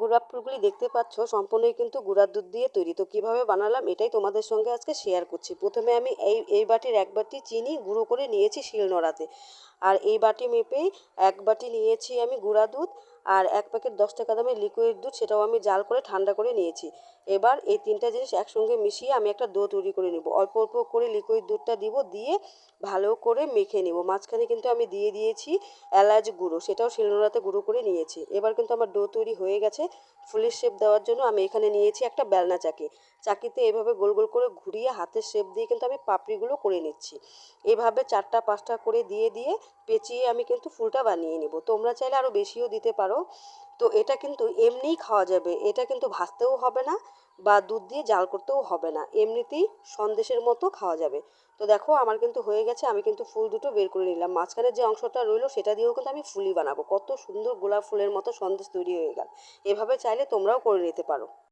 গোলাপ ফুলগুলি দেখতে পাচ্ছ সম্পূর্ণই কিন্তু গুঁড়ার দুধ দিয়ে তৈরি। তো কীভাবে বানালাম এটাই তোমাদের সঙ্গে আজকে শেয়ার করছি। প্রথমে আমি এই বাটির 1 বাটি চিনি গুঁড়ো করে নিয়েছি শিলনোড়াতে। আর এই বাটি মেপেই 1 বাটি নিয়েছি আমি গুঁড়া দুধ। আর 1 প্যাকেট 10 টাকা দামের লিকুইড দুধ, সেটাও আমি জাল করে ঠান্ডা করে নিয়েছি। এবার এই 3টা জিনিস একসঙ্গে মিশিয়ে আমি একটা ডো তৈরি করে নেব। অল্প অল্প করে লিকুইড দুধটা দিব, দিয়ে ভালো করে মেখে নেব। মাঝখানে কিন্তু আমি দিয়ে দিয়েছি এলাচ গুঁড়ো, সেটাও শিলনোড়াতে গুঁড়ো করে নিয়েছি। এবার কিন্তু আমার ডো তৈরি হয়ে গেছে। ফুলের শেপ দেওয়ার জন্য আমি এখানে নিয়েছি একটা বেলনা চাকি। চাকিতে এভাবে গোল গোল করে ঘুরিয়ে হাতের শেপ দিয়ে কিন্তু আমি পাপড়িগুলো করে নিচ্ছি। এভাবে 4টা 5টা করে দিয়ে দিয়ে পেঁচিয়ে আমি কিন্তু ফুলটা বানিয়ে নেব। তোমরা চাইলে আরও বেশিও দিতে পারো। তো এটা কিন্তু এমনিই খাওয়া যাবে, এটা কিন্তু ভাজতেও হবে না বা দুধ দিয়ে জাল করতেও হবে না, এমনিতেই সন্দেশের মতো খাওয়া যাবে। তো দেখো আমার কিন্তু হয়ে গেছে, আমি কিন্তু ফুল দুটো বের করে নিলাম। মাঝখানের যে অংশটা রইলো সেটা দিয়েও কিন্তু আমি ফুলই বানাবো। কত সুন্দর গোলাপ ফুলের মতো সন্দেশ তৈরি হয়ে গেল। এভাবে চাইলে তোমরাও করে নিতে পারো।